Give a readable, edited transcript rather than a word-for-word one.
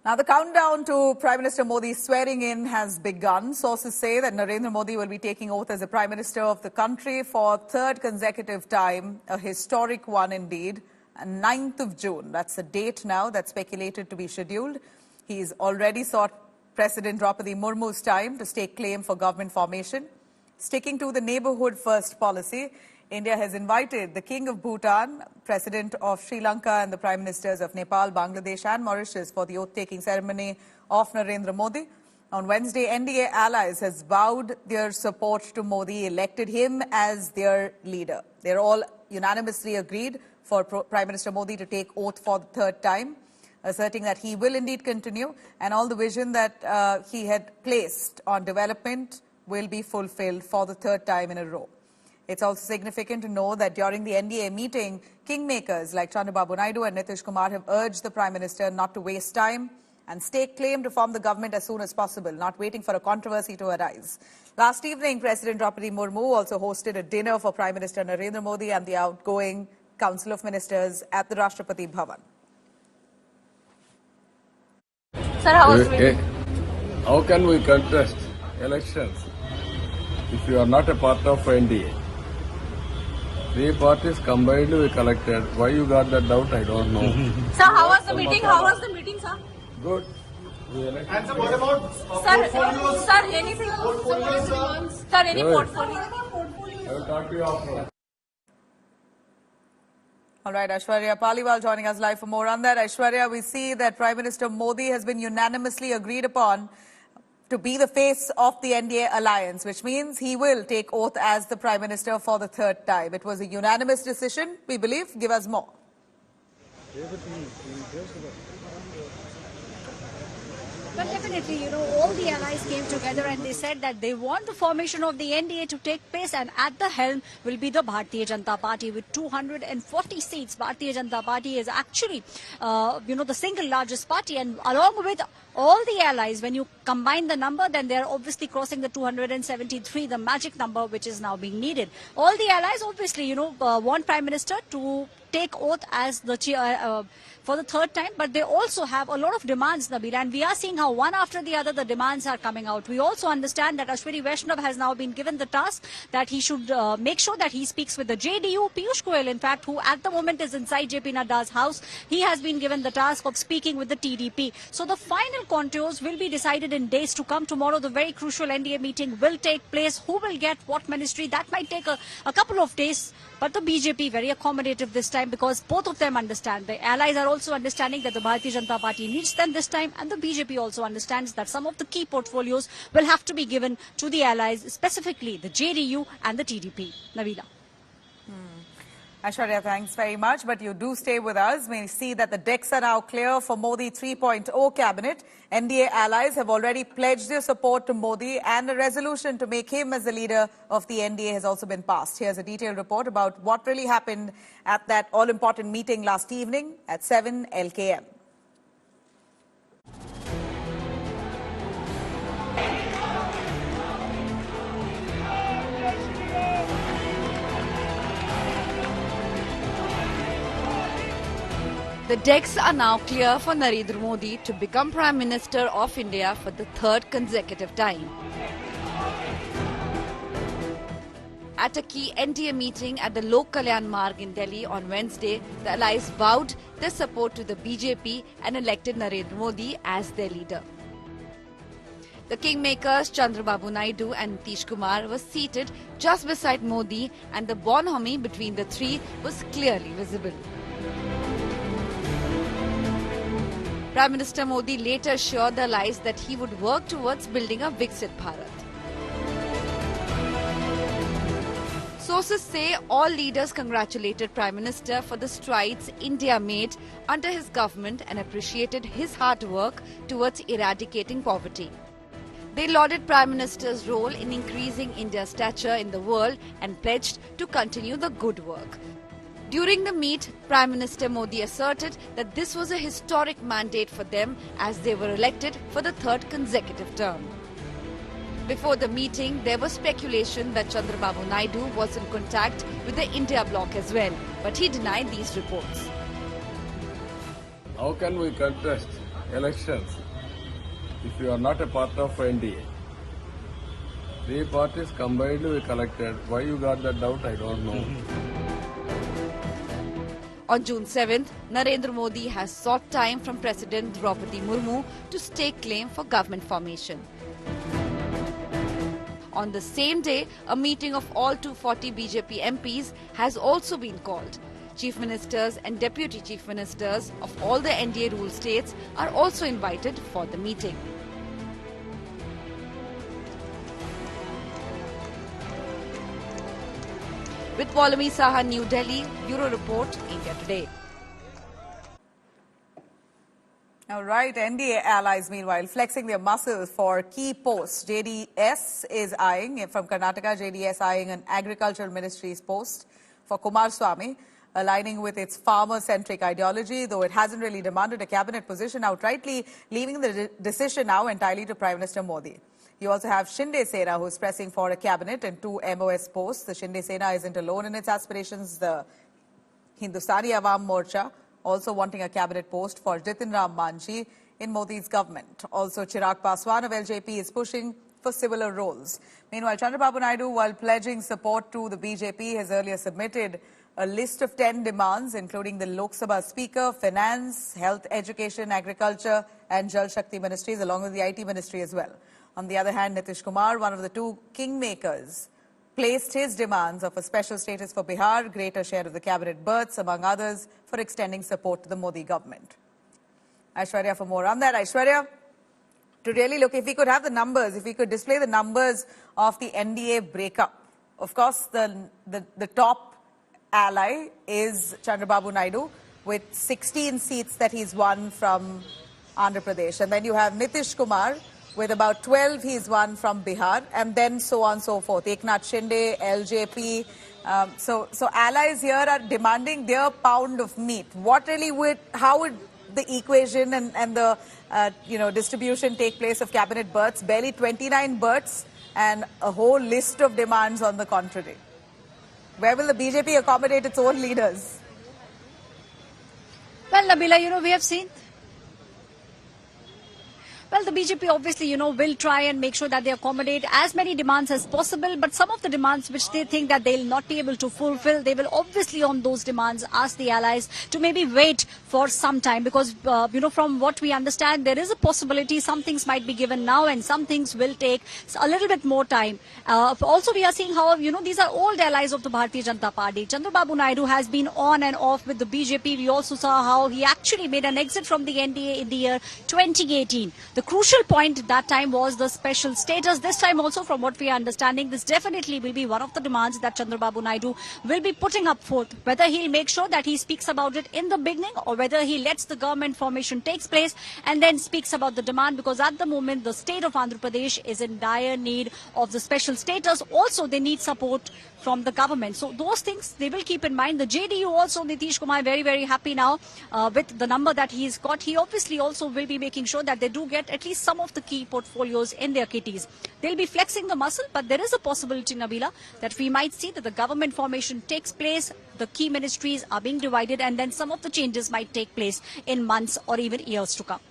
Now, the countdown to Prime Minister Modi's swearing in has begun. Sources say that Narendra Modi will be taking oath as the Prime Minister of the country for a third consecutive time, a historic one indeed, 9th of June. That's the date now that's speculated to be scheduled. He's already sought President Draupadi Murmu's time to stake claim for government formation. Sticking to the neighbourhood first policy, India has invited the King of Bhutan, President of Sri Lanka and the Prime Ministers of Nepal, Bangladesh and Mauritius for the oath-taking ceremony of Narendra Modi. On Wednesday, NDA allies has vowed their support to Modi, elected him as their leader. They're all unanimously agreed for Prime Minister Modi to take oath for the third time, asserting that he will indeed continue and all the vision that he had placed on development will be fulfilled for the third time in a row. It's also significant to know that during the NDA meeting, kingmakers like Chandrababu Naidu and Nitish Kumar have urged the Prime Minister not to waste time and stake claim to form the government as soon as possible, not waiting for a controversy to arise. Last evening, President Draupadi Murmu also hosted a dinner for Prime Minister Narendra Modi and the outgoing Council of Ministers at the Rashtrapati Bhavan. Sir, how was it? How can we contest elections if you are not a part of NDA? Three parties combined we collected. Why you got that doubt, I don't know. Sir, how was the meeting? How was the meeting, sir? Good. And sir, what about Sir, anything? Sir, any portfolio? I will talk to you after. All right, Aishwarya Paliwal joining us live for more on that. Aishwarya, we see that Prime Minister Modi has been unanimously agreed upon to be the face of the NDA alliance, which means he will take oath as the Prime Minister for the third time. It was a unanimous decision, we believe. Give us more. Well, definitely, all the allies came together and they said that they want the formation of the NDA to take place, and at the helm will be the Bharatiya Janata Party with 240 seats. Bharatiya Janata Party is actually, the single largest party, and along with all the allies, when you combine the number, then they are obviously crossing the 273, the magic number which is now being needed. All the allies obviously, want Prime Minister to take oath as the for the third time, but they also have a lot of demands, Nabila, and we are seeing how one after the other the demands are coming out. We also understand that Ashwini Vaishnav has now been given the task that he should make sure that he speaks with the JDU. Piyush Goyal, in fact, who at the moment is inside JP Nadda's house, he has been given the task of speaking with the TDP. So the final contours will be decided in days to come. Tomorrow, the very crucial NDA meeting will take place. Who will get what ministry? That might take a couple of days. But the BJP very accommodative this time because both of them understand. The allies are also understanding that the Bharatiya Janata Party needs them this time, and the BJP also understands that some of the key portfolios will have to be given to the allies, specifically the JDU and the TDP. Navila. Aishwarya, thanks very much. But you do stay with us. We see that the decks are now clear for Modi 3.0 cabinet. NDA allies have already pledged their support to Modi, and a resolution to make him as the leader of the NDA has also been passed. Here's a detailed report about what really happened at that all-important meeting last evening at 7 LKM. The decks are now clear for Narendra Modi to become Prime Minister of India for the third consecutive time. At a key NDA meeting at the Lok Kalyan Marg in Delhi on Wednesday, the allies vowed their support to the BJP and elected Narendra Modi as their leader. The kingmakers Chandrababu Naidu and Nitish Kumar were seated just beside Modi, and the bonhomie between the three was clearly visible. Prime Minister Modi later assured the allies that he would work towards building a Viksit Bharat. Sources say all leaders congratulated Prime Minister for the strides India made under his government and appreciated his hard work towards eradicating poverty. They lauded Prime Minister's role in increasing India's stature in the world and pledged to continue the good work. During the meet, Prime Minister Modi asserted that this was a historic mandate for them as they were elected for the third consecutive term. Before the meeting, there was speculation that Chandrababu Naidu was in contact with the India bloc as well, but he denied these reports. How can we contest elections if you are not a part of NDA. Three parties combined we collected. Why you got that doubt, I don't know. On June 7th, Narendra Modi has sought time from President Draupadi Murmu to stake claim for government formation. On the same day, a meeting of all 240 BJP MPs has also been called. Chief Ministers and Deputy Chief Ministers of all the NDA rule states are also invited for the meeting. With Poulami Saha, New Delhi, Bureau Report, India Today. All right, NDA allies, meanwhile, flexing their muscles for key posts. JDS is eyeing, from Karnataka, JDS eyeing an agricultural ministry's post for Kumaraswamy, aligning with its farmer-centric ideology, though it hasn't really demanded a cabinet position outrightly, leaving the decision now entirely to Prime Minister Modi. You also have Shinde Sena, who's pressing for a cabinet and 2 MOS posts. The Shinde Sena isn't alone in its aspirations. The Hindustani Awam Morcha also wanting a cabinet post for Jitin Ram Manji in Modi's government. Also, Chirag Paswan of LJP is pushing for similar roles. Meanwhile, Chandrababu Naidu, while pledging support to the BJP, has earlier submitted a list of 10 demands, including the Lok Sabha Speaker, Finance, Health, Education, Agriculture and Jal Shakti ministries, along with the IT ministry as well. On the other hand, Nitish Kumar, one of the 2 kingmakers, placed his demands of a special status for Bihar, greater share of the cabinet berths, among others, for extending support to the Modi government. Aishwarya for more on that. Aishwarya, to really look, if we could have the numbers, if we could display the numbers of the NDA breakup. Of course, the top ally is Chandrababu Naidu with 16 seats that he's won from Andhra Pradesh. And then you have Nitish Kumar with about 12 he's won from Bihar, and then so on and so forth. Eknath Shinde, LJP. So allies here are demanding their pound of meat. What really how would the equation and the distribution take place of cabinet berths? Barely 29 berths and a whole list of demands on the contrary. Where will the BJP accommodate its own leaders? Well, Nabila, we have seen. Well, the BJP obviously, will try and make sure that they accommodate as many demands as possible. But some of the demands which they think that they'll not be able to fulfill, they will obviously on those demands ask the allies to maybe wait for some time. Because, from what we understand, there is a possibility some things might be given now and some things will take a little bit more time. Also, we are seeing how, these are old allies of the Bharatiya Janata Party. Chandrababu Naidu has been on and off with the BJP. We also saw how he actually made an exit from the NDA in the year 2018. The crucial point at that time was the special status. This time also, from what we are understanding, this definitely will be one of the demands that Chandrababu Naidu will be putting up forth. Whether he'll make sure that he speaks about it in the beginning or whether he lets the government formation takes place and then speaks about the demand, because at the moment the state of Andhra Pradesh is in dire need of the special status. Also, they need support from the government. So those things they will keep in mind. The JDU also, Nitish Kumar, very, very happy now with the number that he's got. He obviously also will be making sure that they do get at least some of the key portfolios in their kitties. They'll be flexing the muscle, but there is a possibility, Nabila, that we might see that the government formation takes place, the key ministries are being divided, and then some of the changes might take place in months or even years to come.